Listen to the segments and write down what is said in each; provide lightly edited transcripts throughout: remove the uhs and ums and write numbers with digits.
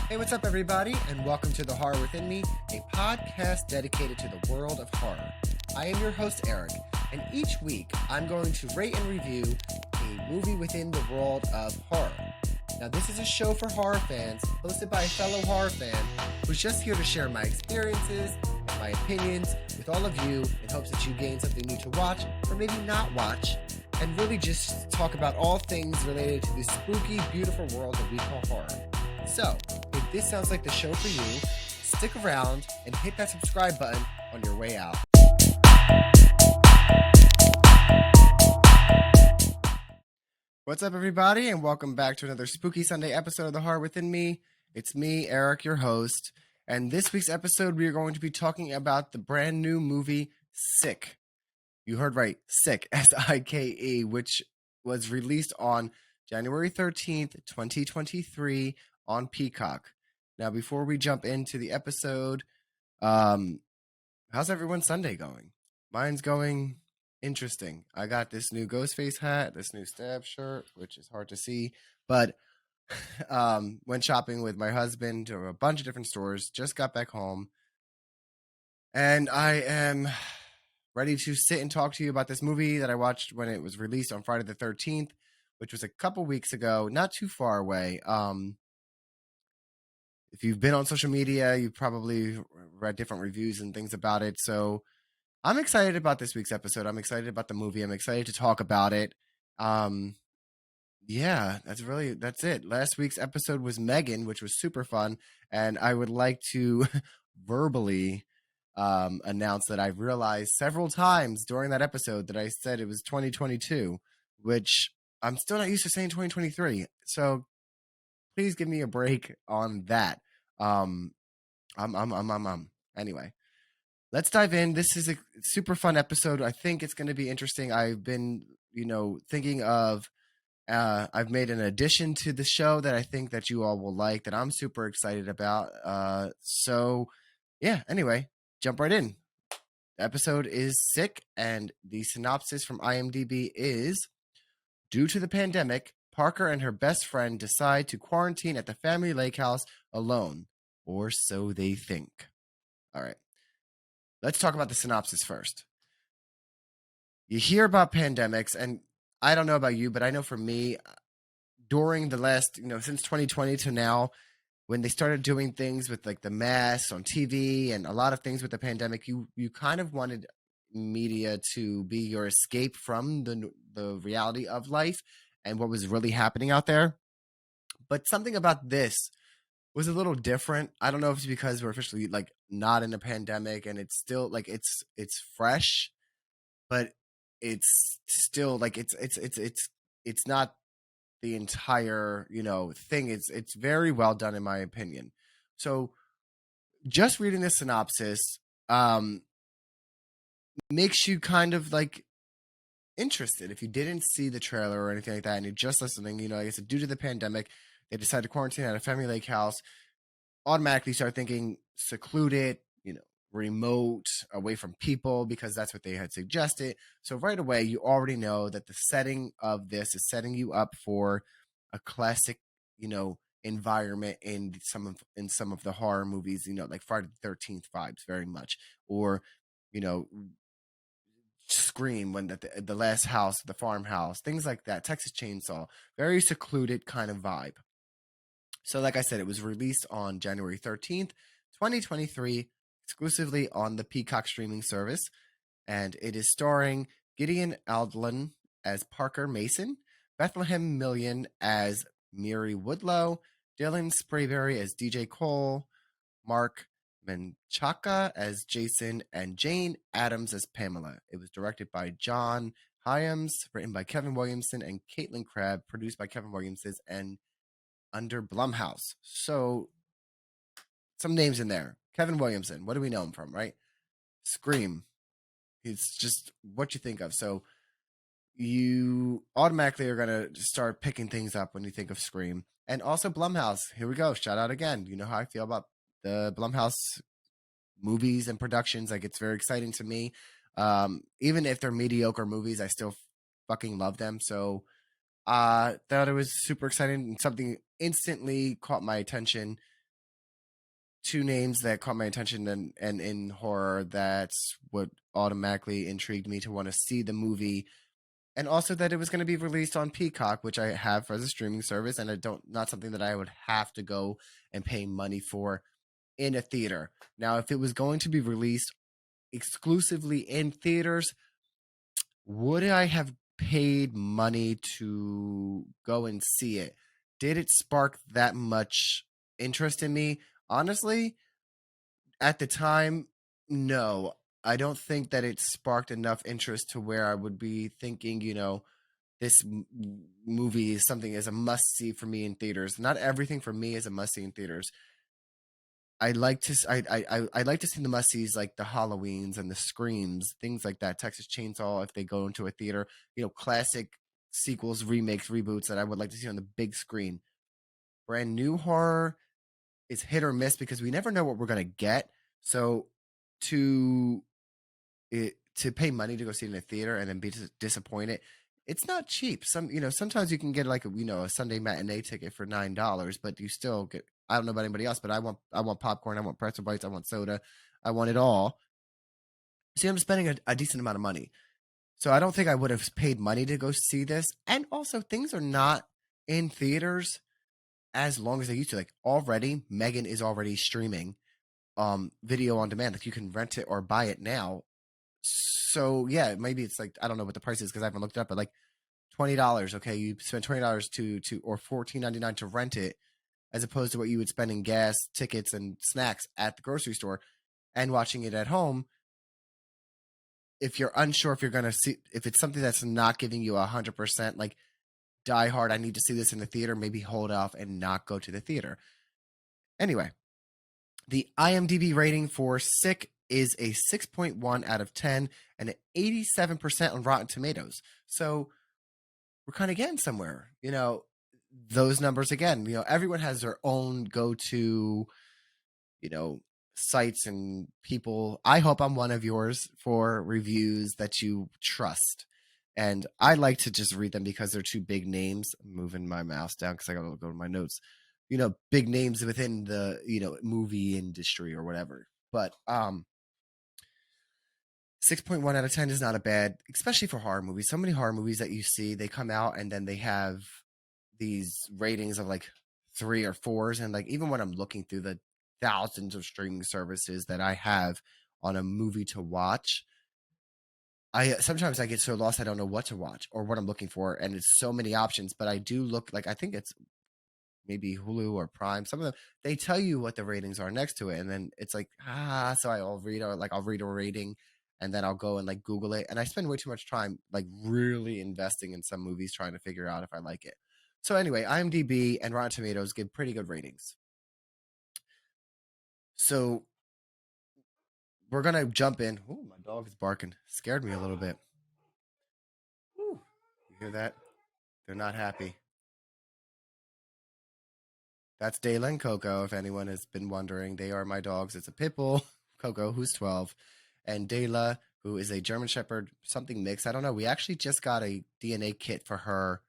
Hey, what's up, everybody, and welcome to The Horror Within Me, a podcast dedicated to the world of horror. I am your host, Eric, and each week I'm going to rate and review a movie within the world of horror. Now, this is a show for horror fans, hosted by a fellow horror fan who's just here to share my experiences and my opinions with all of you in hopes that you gain something new to watch, or maybe not watch, and really just talk about all things related to this spooky, beautiful world that we call horror. So, if this sounds like the show for you, stick around and hit that subscribe button on your way out. What's up, everybody, and welcome back to another Spooky Sunday episode of The Horror Within Me. It's me, Eric, your host, and this week's episode we are going to be talking about the brand new movie, Sick. You heard right, Sick, S-I-K-E, which was released on January 13th, 2023 on Peacock. Now, before we jump into the episode, how's everyone's Sunday going? Mine's going interesting. I got this new Ghostface hat, this new Stab shirt, which is hard to see, but went shopping with my husband to a bunch of different stores, just got back home, and I am ready to sit and talk to you about this movie that I watched when it was released on Friday the 13th, which was a couple weeks ago, not too far away. If you've been on social media, you've probably read different reviews and things about it. So I'm excited about this week's episode. I'm excited about the movie. I'm excited to talk about it. Yeah, that's it. Last week's episode was Megan, which was super fun. And I would like to verbally announce that I've realized several times during that episode that I said it was 2022, which I'm still not used to saying 2023. So please give me a break on that. Anyway, let's dive in. This is a super fun episode. I think it's going to be interesting. I've been, thinking of, I've made an addition to the show that I think that you all will like, that I'm super excited about. Anyway, jump right in. The episode is Sick, and the synopsis from IMDb is: due to the pandemic, Parker and her best friend decide to quarantine at the family lake house alone, or so they think. All right, let's talk about the synopsis first. You hear about pandemics, and I don't know about you, but I know for me, during the last, since 2020 to now, when they started doing things with like the masks on TV and a lot of things with the pandemic, you kind of wanted media to be your escape from the reality of life and what was really happening out there. But something about this was a little different. I don't know if it's because we're officially like not in a pandemic and it's still like it's fresh, but it's still like it's not the entire, thing. It's very well done in my opinion. So just reading the synopsis makes you kind of like interested. If you didn't see the trailer or anything like that and you're just listening, like I said, due to the pandemic, they decided to quarantine at a family lake house. Automatically start thinking secluded, remote, away from people, because that's what they had suggested. So right away, you already know that the setting of this is setting you up for a classic, environment in some of the horror movies, like Friday the 13th vibes very much, or Scream, when the last house, the farmhouse, things like that, Texas Chainsaw, very secluded kind of vibe. So like I said, it was released on January 13th, 2023, exclusively on the Peacock streaming service, and it is starring Gideon Aldlin as Parker Mason, Bethlehem Million as Miri Woodlow, Dylan Sprayberry as DJ Cole, Mark Menchaca as Jason, and Jane Addams as Pamela. It was directed by John Hyams, written by Kevin Williamson and Caitlin Crabb, produced by Kevin Williamson and under Blumhouse. So some names in there. Kevin Williamson, what do we know him from, right? Scream. It's just what you think of. So you automatically are going to start picking things up when you think of Scream. And also Blumhouse. Here we go. Shout out again. You know how I feel about the Blumhouse movies and productions. Like, it's very exciting to me. Even if they're mediocre movies, I still fucking love them. So thought it was super exciting, and something instantly caught my attention two names that caught my attention, and in horror, that's what automatically intrigued me to want to see the movie, and also that it was going to be released on Peacock, which I have as a streaming service, and I don't not something that I would have to go and pay money for in a theater. Now, if it was going to be released exclusively in theaters, would I have paid money to go and see it? Did it spark that much interest in me? Honestly, at the time, no. I don't think that it sparked enough interest to where I would be thinking, this movie is something as a must see for me in theaters. Not everything for me is a must see in theaters. I like to see the must sees like the Halloweens and the Screams, things like that. Texas Chainsaw, if they go into a theater, classic sequels, remakes, reboots that I would like to see on the big screen. Brand new horror is hit or miss because we never know what we're gonna get. So to to pay money to go see it in a theater and then be disappointed, it's not cheap. Sometimes you can get like a Sunday matinee ticket for $9, but you still get. I don't know about anybody else, but I want popcorn, I want pretzel bites, I want soda, I want it all. See, I'm spending a decent amount of money, so I don't think I would have paid money to go see this. And also, things are not in theaters as long as they used to. Like already, Megan is already streaming video on demand. Like you can rent it or buy it now. So yeah, maybe it's like I don't know what the price is because I haven't looked it up, but like $20. Okay, you spend $20 to or $14.99 to rent it, as opposed to what you would spend in gas, tickets, and snacks at the grocery store, and watching it at home. If you're unsure if you're gonna see if it's something that's not giving you 100%, like Die Hard, I need to see this in the theater. Maybe hold off and not go to the theater. Anyway, the IMDb rating for Sick is a 6.1 out of 10 and an 87% on Rotten Tomatoes. So we're kind of getting somewhere. Those numbers again, everyone has their own go-to, you know, sites and people. I hope I'm one of yours for reviews that you trust. And I like to just read them because they're two big names. I'm moving my mouse down because I got to go to my notes. Big names within the, movie industry or whatever. But 6.1 out of 10 is not a bad, especially for horror movies. So many horror movies that you see, they come out and then they have these ratings of like 3 or 4s. And like, even when I'm looking through the thousands of streaming services that I have on a movie to watch, sometimes I get so lost I don't know what to watch or what I'm looking for, and it's so many options. But I do look like I think it's maybe Hulu or Prime. Some of them they tell you what the ratings are next to it, and then it's like so I'll read a rating, and then I'll go and like Google it, and I spend way too much time like really investing in some movies trying to figure out if I like it. So anyway, IMDb and Rotten Tomatoes give pretty good ratings. So we're gonna jump in. Oh, my dog is barking. Scared me a little bit. Ooh, you hear that? They're not happy. That's Dayla and Coco. If anyone has been wondering, they are my dogs. It's a pit bull, Coco, who's 12, and Dayla, who is a German Shepherd, something mixed. I don't know. We actually just got a DNA kit for her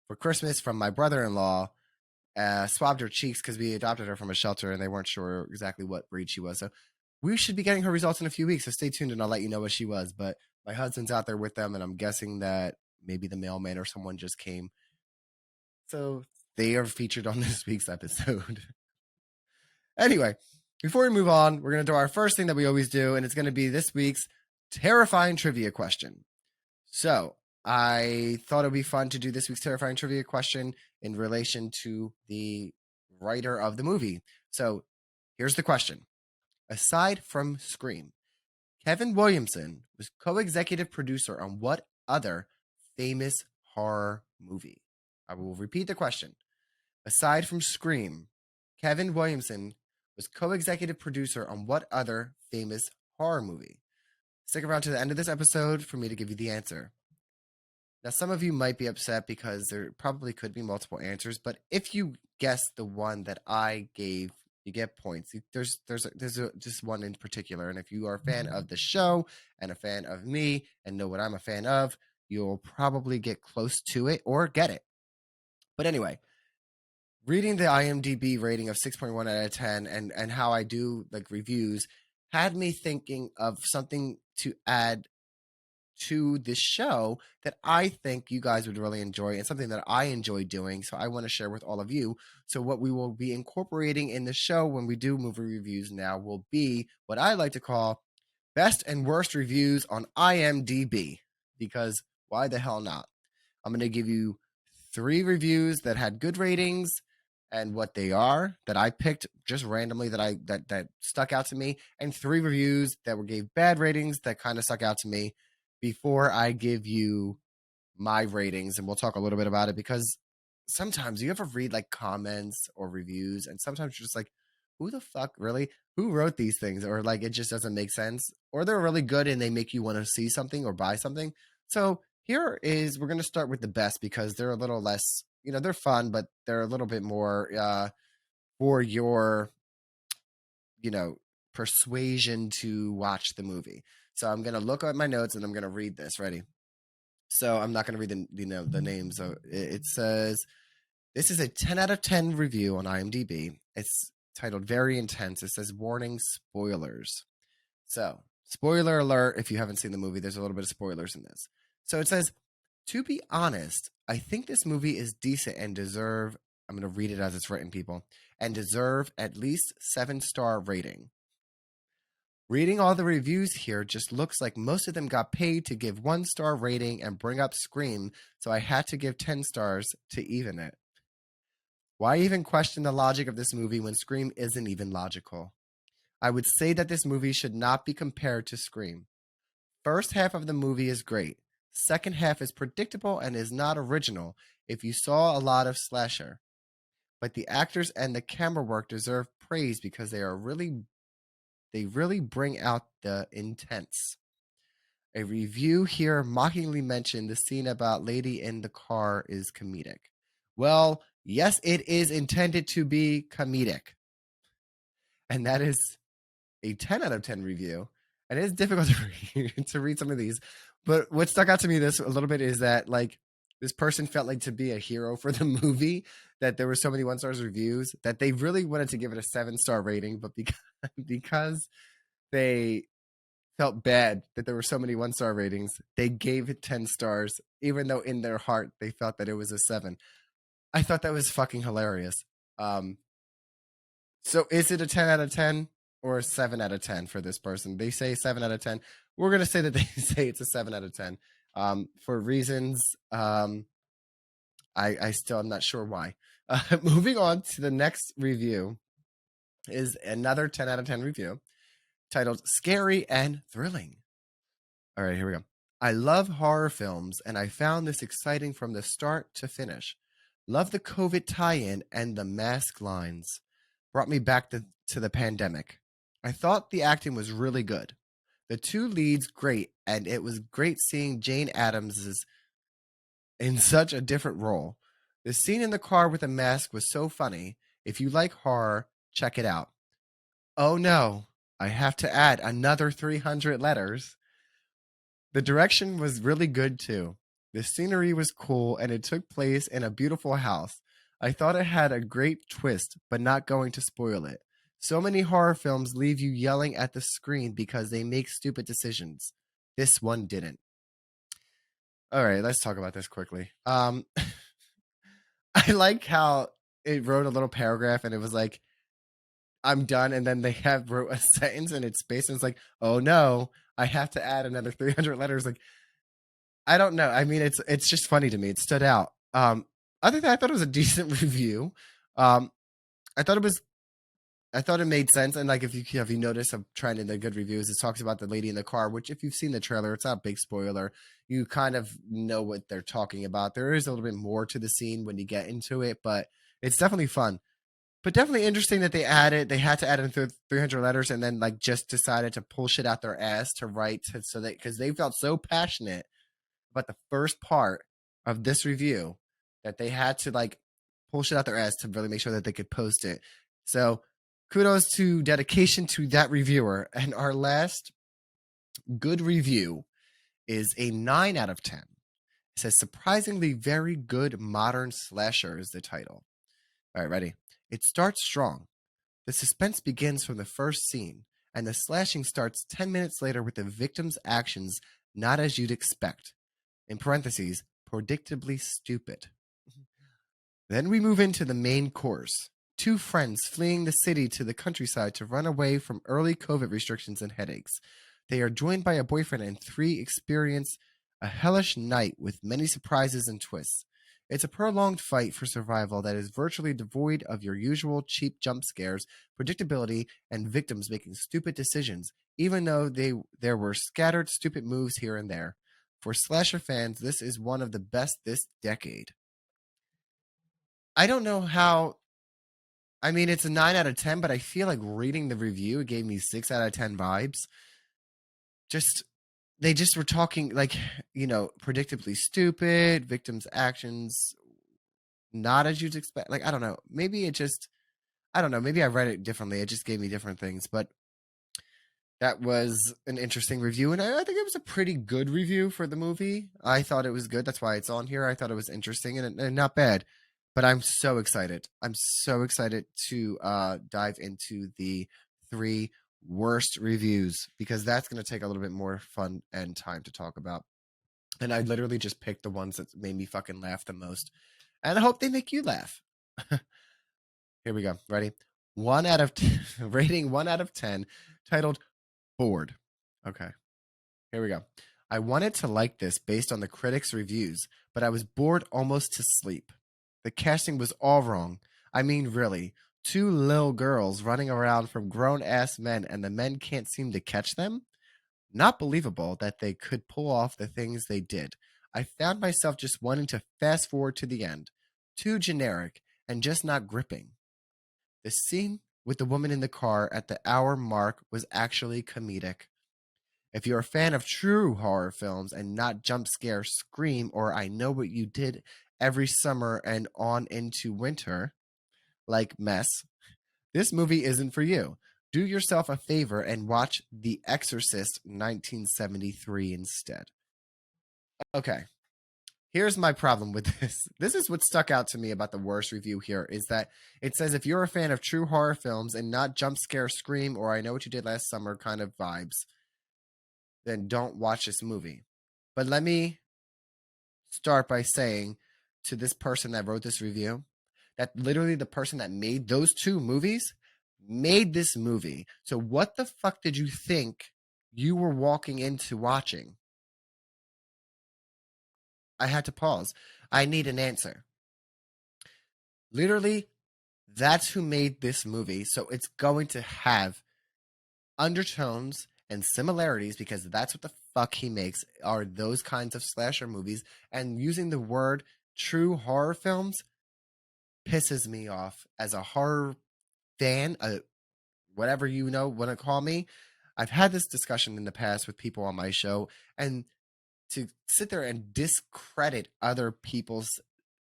for Christmas from my brother-in-law. Swabbed her cheeks because we adopted her from a shelter and they weren't sure exactly what breed she was. So we should be getting her results in a few weeks. So stay tuned and I'll let you know what she was. But my husband's out there with them, and I'm guessing that maybe the mailman or someone just came. So they are featured on this week's episode. Anyway, before we move on, we're going to do our first thing that we always do, and it's going to be this week's terrifying trivia question. So I thought it would be fun to do this week's terrifying trivia question in relation to the writer of the movie. So here's the question. Aside from Scream, Kevin Williamson was co-executive producer on what other famous horror movie? I will repeat the question. Aside from Scream, Kevin Williamson was co-executive producer on what other famous horror movie? Stick around to the end of this episode for me to give you the answer. Now, some of you might be upset because there probably could be multiple answers, but if you guess the one that I gave, you get points. There's just one in particular, and if you are a fan of the show and a fan of me and know what I'm a fan of, you'll probably get close to it or get it. But anyway, reading the IMDb rating of 6.1 out of 10 and how I do like reviews had me thinking of something to add to this show that I think you guys would really enjoy and something that I enjoy doing. So I want to share with all of you. So what we will be incorporating in the show when we do movie reviews now will be what I like to call best and worst reviews on IMDb, because why the hell not? I'm going to give you 3 reviews that had good ratings and what they are that I picked just randomly that stuck out to me, and 3 reviews that gave bad ratings that kind of stuck out to me before I give you my ratings. And we'll talk a little bit about it, because sometimes you ever read like comments or reviews and sometimes you're just like, who the fuck really? Who wrote these things? Or like it just doesn't make sense. Or they're really good and they make you want to see something or buy something. So we're going to start with the best, because they're a little less, they're fun, but they're a little bit more for your, persuasion to watch the movie. So I'm going to look at my notes and I'm going to read this. Ready? So I'm not going to read the names. So it says, this is a 10 out of 10 review on IMDb. It's titled Very Intense. It says, warning, spoilers. So, spoiler alert, if you haven't seen the movie, there's a little bit of spoilers in this. So it says, to be honest, I think this movie is decent and I'm going to read it as it's written, people, and deserve at least 7-star rating. Reading all the reviews here just looks like most of them got paid to give 1-star rating and bring up Scream, so I had to give 10 stars to even it. Why even question the logic of this movie when Scream isn't even logical? I would say that this movie should not be compared to Scream. First half of the movie is great. Second half is predictable and is not original if you saw a lot of slasher. But the actors and the camera work deserve praise because they really bring out the intense. A review here mockingly mentioned the scene about lady in the car is comedic. Well, yes, it is intended to be comedic. And that is a 10 out of 10 review. And it is difficult to read some of these. But what stuck out to me this a little bit is that like this person felt like to be a hero for the movie, that there were so many 1-star reviews that they really wanted to give it a 7-star rating, but because they felt bad that there were so many 1-star ratings, they gave it 10 stars, even though in their heart they felt that it was a 7. I thought that was fucking hilarious. So is it a 10 out of 10 or a 7 out of 10 for this person? They say 7 out of 10. We're going to say that they say it's a 7 out of 10 for reasons I still am not sure why. Moving on to the next review is another 10 out of 10 review titled Scary and Thrilling. All right, here we go. I love horror films, and I found this exciting from the start to finish. Love the COVID tie-in and the mask lines. Brought me back to the pandemic. I thought the acting was really good. The 2 leads great, and it was great seeing Jane Addams in such a different role. The scene in the car with the mask was so funny. If you like horror, check it out. Oh no, I have to add another 300 letters. The direction was really good too. The scenery was cool and it took place in a beautiful house. I thought it had a great twist, but not going to spoil it. So many horror films leave you yelling at the screen because they make stupid decisions. This one didn't. All right, let's talk about this quickly. I like how it wrote a little paragraph and it was like, I'm done, and then they have wrote a sentence and it's spaced and it's like, oh no, I have to add another 300 letters. Like, I don't know. I mean, it's just funny to me. It stood out. Other than that, I thought it was a decent review. Um, I thought it made sense. And like, if you notice, I'm trying to the good reviews. It talks about the lady in the car, which if you've seen the trailer, it's not a big spoiler. You kind of know what they're talking about. There is a little bit more to the scene when you get into it, but it's definitely fun. But definitely interesting that they had to add in 300 letters and then like just decided to pull shit out their ass to write so that, because they felt so passionate about the first part of this review that they had to like pull shit out their ass to really make sure that they could post it. So kudos to dedication to that reviewer. And our last good review is a 9 out of 10. It says surprisingly very good modern slasher is the title. All right, ready? It starts strong. The suspense begins from the first scene, and the slashing starts 10 minutes later with the victim's actions not as you'd expect. In parentheses, predictably stupid. Then we move into the main course. Two friends fleeing the city to the countryside to run away from early COVID restrictions and headaches. They are joined by a boyfriend, and three experience a hellish night with many surprises and twists. It's a prolonged fight for survival that is virtually devoid of your usual cheap jump scares, predictability, and victims making stupid decisions, even though there were scattered stupid moves here and there. For slasher fans, this is one of the best this decade. I don't know how. I mean, it's a 9 out of 10, but I feel like reading the review, it gave me 6 out of 10 vibes. Just, they just were talking like, predictably stupid, victims' actions, not as you'd expect. Like, I don't know. Maybe it just, I don't know. Maybe I read it differently. It just gave me different things. But that was an interesting review. And I think it was a pretty good review for the movie. I thought it was good. That's why it's on here. I thought it was interesting and not bad. But I'm so excited. I'm so excited to dive into the three worst reviews because that's going to take a little bit more fun and time to talk about. And I literally just picked the ones that made me fucking laugh the most. And I hope they make you laugh. Here we go. Ready? 1 out of 10, rating 1 out of 10, titled Bored. Okay. Here we go. I wanted to like this based on the critics' reviews, but I was bored almost to sleep. The casting was all wrong. I mean, really. Two little girls running around from grown-ass men and the men can't seem to catch them? Not believable that they could pull off the things they did. I found myself just wanting to fast forward to the end. Too generic and just not gripping. The scene with the woman in the car at the hour mark was actually comedic. If you're a fan of true horror films and not jump scare Scream or I Know What You Did every summer and on into winter, like Mess, this movie isn't for you. Do yourself a favor and watch The Exorcist 1973 instead. Okay, here's my problem with this. This is what stuck out to me about the worst review here is that it says if you're a fan of true horror films and not jump scare Scream or I Know What You Did Last Summer kind of vibes, then don't watch this movie. But let me start by saying to this person that wrote this review that literally the person that made those two movies made this movie. So what the fuck did you think you were walking into watching? I had to pause. I need an answer. Literally, that's who made this movie. So it's going to have undertones and similarities because that's what the fuck he makes are those kinds of slasher movies. And using the word true horror films pisses me off as a horror fan, whatever you want to call me. I've had this discussion in the past with people on my show, and to sit there and discredit other people's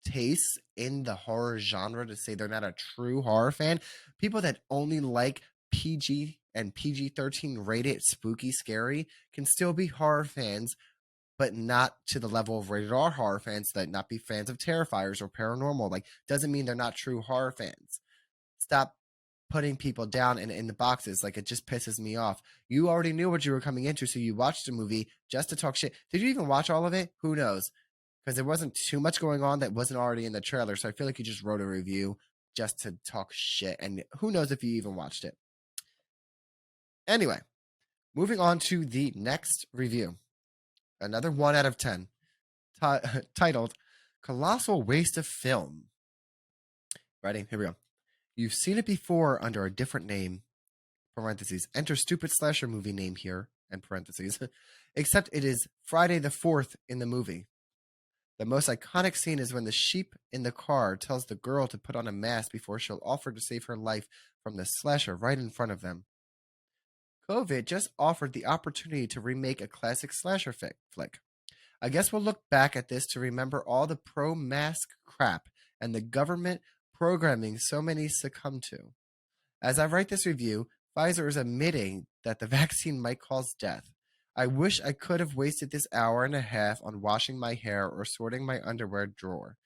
tastes in the horror genre to say they're not a true horror fan, people that only like PG and PG-13 rated spooky scary can still be horror fans, but not to the level of rated R horror fans that not be fans of Terrifiers or Paranormal. Like, doesn't mean they're not true horror fans. Stop putting people down in the boxes. Like, it just pisses me off. You already knew what you were coming into, so you watched the movie just to talk shit. Did you even watch all of it? Who knows? Because there wasn't too much going on that wasn't already in the trailer, so I feel like you just wrote a review just to talk shit, and who knows if you even watched it. Anyway, moving on to the next review. Another 1 out of 10. Titled, Colossal Waste of Film. Ready? Here we go. You've seen it before under a different name, parentheses, enter stupid slasher movie name here, and parentheses, except it is Friday the 4th in the movie. The most iconic scene is when the sheep in the car tells the girl to put on a mask before she'll offer to save her life from the slasher right in front of them. COVID just offered the opportunity to remake a classic slasher flick. I guess we'll look back at this to remember all the pro-mask crap and the government programming so many succumb to. As I write this review, Pfizer is admitting that the vaccine might cause death. I wish I could have wasted this hour and a half on washing my hair or sorting my underwear drawer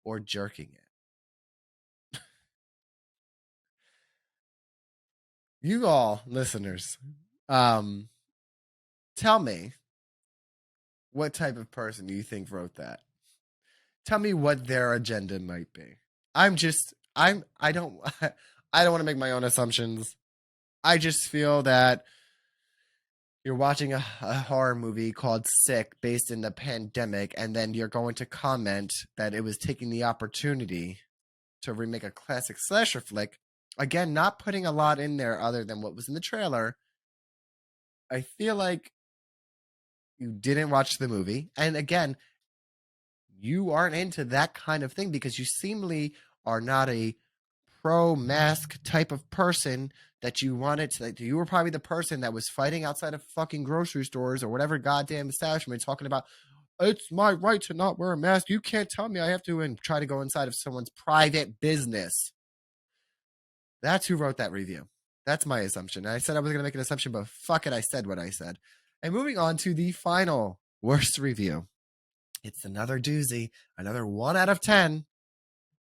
or jerking it. You all listeners, um, tell me what type of person you think wrote that. Tell me what their agenda might be. I don't I don't want to make my own assumptions. I just feel that you're watching a horror movie called Sick based in the pandemic, and then you're going to comment that it was taking the opportunity to remake a classic slasher flick. Again, not putting a lot in there other than what was in the trailer. I feel like you didn't watch the movie. And again, you aren't into that kind of thing because you seemingly are not a pro mask type of person that you wanted to. Like, you were probably the person that was fighting outside of fucking grocery stores or whatever goddamn establishment talking about it's my right to not wear a mask. You can't tell me I have to, and try to go inside of someone's private business. That's who wrote that review. That's my assumption. I said I was going to make an assumption, but fuck it, I said what I said. And moving on to the final worst review. It's another doozy, another 1 out of 10,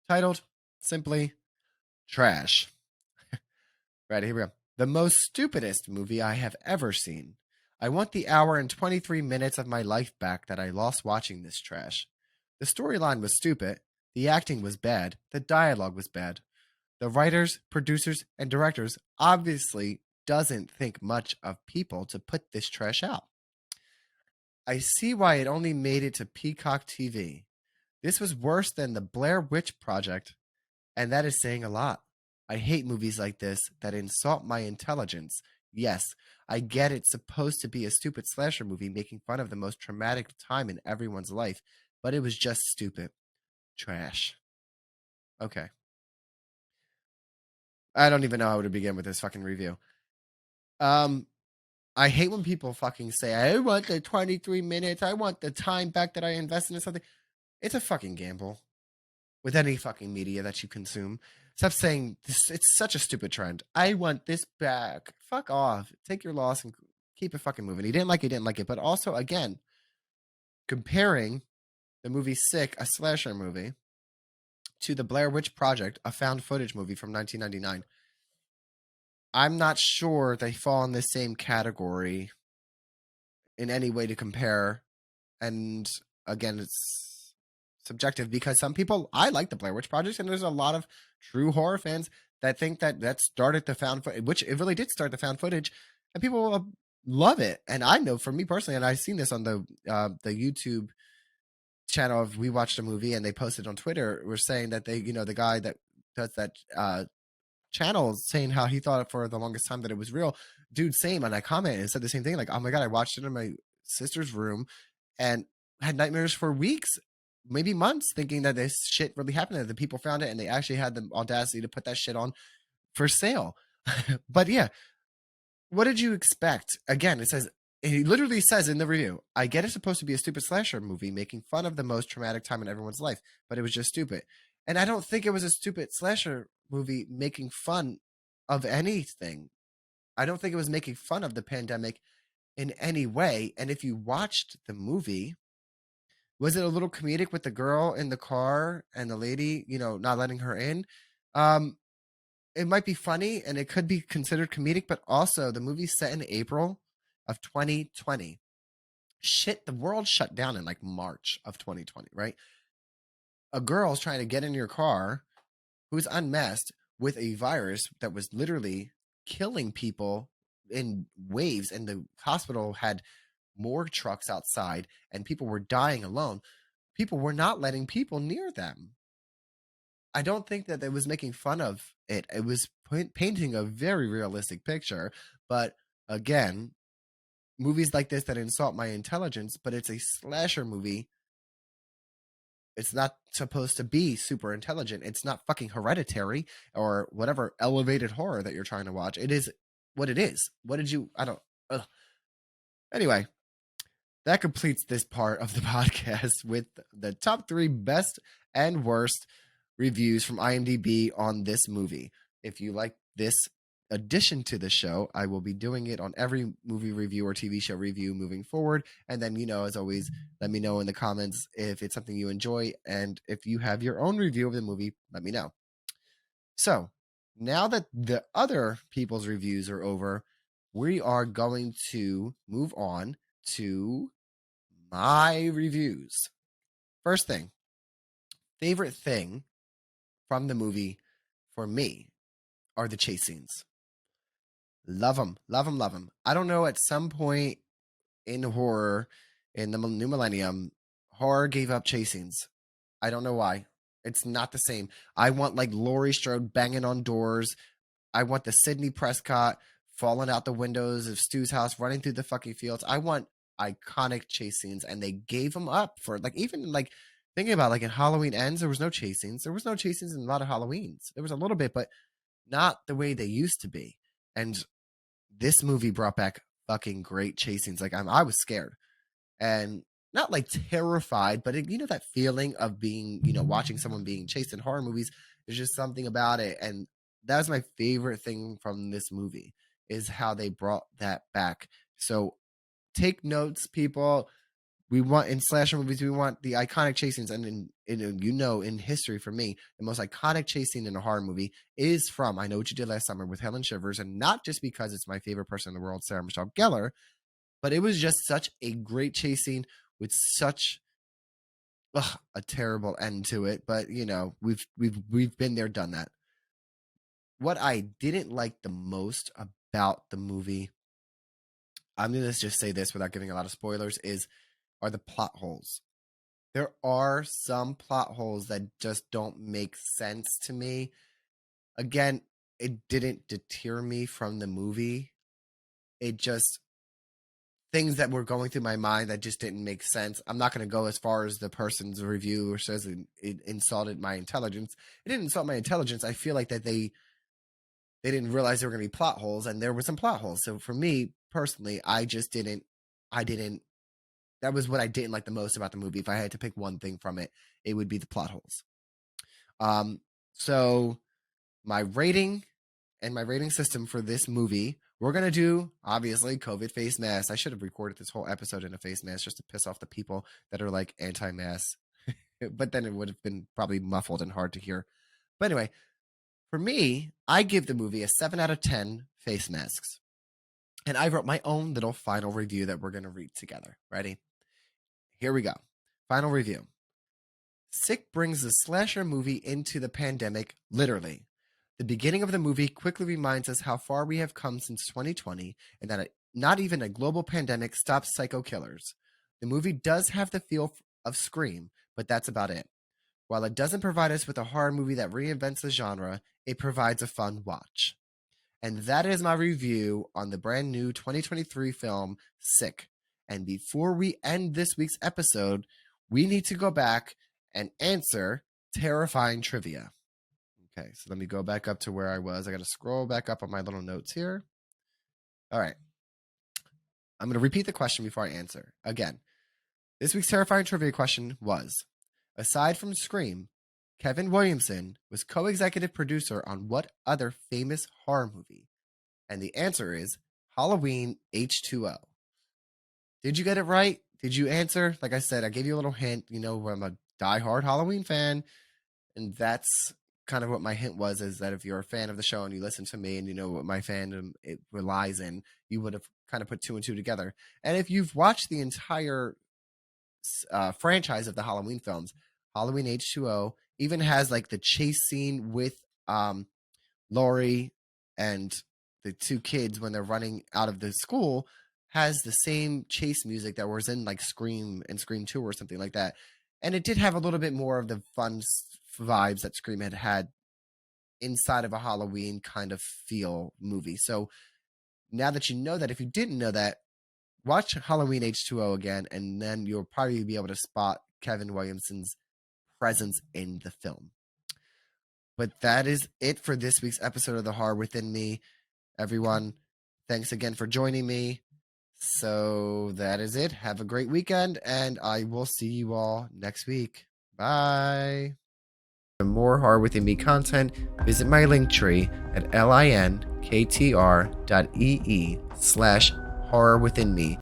titled simply Trash. Right, here we go. The most stupidest movie I have ever seen. I want the hour and 23 minutes of my life back that I lost watching this trash. The storyline was stupid, the acting was bad, the dialogue was bad. The writers, producers, and directors obviously doesn't think much of people to put this trash out. I see why it only made it to Peacock TV. This was worse than the Blair Witch Project, and that is saying a lot. I hate movies like this that insult my intelligence. Yes, I get it's supposed to be a stupid slasher movie making fun of the most traumatic time in everyone's life, but it was just stupid. Trash. Okay. I don't even know how to begin with this fucking review. I hate when people fucking say, I want the 23 minutes, I want the time back that I invested in something. It's a fucking gamble with any fucking media that you consume. Stop saying this, it's such a stupid trend. I want this back. Fuck off. Take your loss and keep it fucking moving. He didn't like it. But also, again, comparing the movie Sick, a slasher movie, to the Blair Witch Project, a found footage movie from 1999. I'm not sure they fall in the same category in any way to compare. And again, it's subjective because some people, I like the Blair Witch Project, and there's a lot of true horror fans that think that started the found footage, which it really did start the found footage, and people love it. And I know for me personally, and I've seen this on the YouTube channel of We Watched a Movie, and they posted on Twitter, were saying that they, the guy that does that channel saying how he thought for the longest time that it was real. Dude, same. And I commented and said the same thing. Like, oh my God, I watched it in my sister's room and had nightmares for weeks, maybe months, thinking that this shit really happened. That the people found it and they actually had the audacity to put that shit on for sale. But yeah, what did you expect? Again, it literally says in the review, I get it's supposed to be a stupid slasher movie making fun of the most traumatic time in everyone's life, but it was just stupid. And I don't think it was a stupid slasher movie making fun of anything. I don't think it was making fun of the pandemic in any way. And if you watched the movie, was it a little comedic with the girl in the car and the lady, not letting her in? It might be funny and it could be considered comedic, but also the movie's set in April of 2020. Shit, the world shut down in like March of 2020, right? A girl's trying to get in your car who's unmasked with a virus that was literally killing people in waves, and the hospital had morgue trucks outside and people were dying alone. People were not letting people near them. I don't think that it was making fun of it. It was painting a very realistic picture. But again, movies like this that insult my intelligence, but it's a slasher movie. It's not supposed to be super intelligent. It's not fucking Hereditary or whatever elevated horror that you're trying to watch. It is what it is. What did you, I don't, ugh. Anyway, that completes this part of the podcast with the top 3 best and worst reviews from IMDb on this movie. If you like this addition to the show, I will be doing it on every movie review or TV show review moving forward. And then, as always, let me know in the comments if it's something you enjoy. And if you have your own review of the movie, let me know. So now that the other people's reviews are over, we are going to move on to my reviews. First thing, favorite thing from the movie for me are the chase scenes. Love them, love them, love them. I don't know, at some point in horror in the new millennium, horror gave up chase scenes. I don't know why. It's not the same. I want like Laurie Strode banging on doors. I want the Sidney Prescott falling out the windows of Stu's house, running through the fucking fields. I want iconic chase scenes, and they gave them up for like, even like thinking about like in Halloween Ends, there was no chase scenes. There was no chase scenes in a lot of Halloweens. There was a little bit, but not the way they used to be. And this movie brought back fucking great chase scenes. Like I was scared, and not like terrified, but you know that feeling of being, you know, watching someone being chased in horror movies. There's just something about it, and that was my favorite thing from this movie, is how they brought that back. So take notes, people. We want, in slasher movies, we want the iconic chase scenes, and in history, for me, the most iconic chase scene in a horror movie is from I Know What You Did Last Summer with Helen Shivers, and not just because it's my favorite person in the world, Sarah Michelle Gellar, but it was just such a great chase scene with such a terrible end to it. But you know, we've been there, done that. What I didn't like the most about the movie, I'm gonna just say this without giving a lot of spoilers, are the plot holes. There are some plot holes that just don't make sense to me. Again, it didn't deter me from the movie. It just, things that were going through my mind that just didn't make sense. I'm not going to go as far as the person's review says it insulted my intelligence. It didn't insult my intelligence. I feel like that they didn't realize there were going to be plot holes, and there were some plot holes. So for me personally, I didn't, that was what I didn't like the most about the movie. If I had to pick one thing from it, it would be the plot holes. So my rating and my rating system for this movie, we're going to do, obviously, COVID face mask. I should have recorded this whole episode in a face mask just to piss off the people that are like anti-mask. But then it would have been probably muffled and hard to hear. But anyway, for me, I give the movie a 7 out of 10 face masks. And I wrote my own little final review that we're going to read together. Ready? Here we go. Final review. Sick brings the slasher movie into the pandemic, literally. The beginning of the movie quickly reminds us how far we have come since 2020, and that not even a global pandemic stops psycho killers. The movie does have the feel of Scream, but that's about it. While it doesn't provide us with a horror movie that reinvents the genre, it provides a fun watch. And that is my review on the brand new 2023 film, Sick. And before we end this week's episode, we need to go back and answer terrifying trivia. Okay, so let me go back up to where I was. I got to scroll back up on my little notes here. All right. I'm going to repeat the question before I answer. Again, this week's terrifying trivia question was, aside from Scream, Kevin Williamson was co-executive producer on what other famous horror movie? And the answer is Halloween H2O. Did you get it right? Did you answer? Like I said, I gave you a little hint. You know, I'm a diehard Halloween fan. And that's kind of what my hint was, is that if you're a fan of the show and you listen to me and you know what my fandom it relies in, you would have kind of put two and two together. And if you've watched the entire franchise of the Halloween films, Halloween H2O even has like the chase scene with Laurie and the two kids when they're running out of the school, has the same chase music that was in like Scream and Scream 2 or something like that. And it did have a little bit more of the fun vibes that Scream had inside of a Halloween kind of feel movie. So now that you know that, if you didn't know that, watch Halloween H2O again, and then you'll probably be able to spot Kevin Williamson's presence in the film. But that is it for this week's episode of The Horror Within Me. Everyone, thanks again for joining me. So that is it. Have a great weekend, and I will see you all next week. Bye. For more Horror Within Me content, visit my link tree at linktr.ee/horrorwithinme.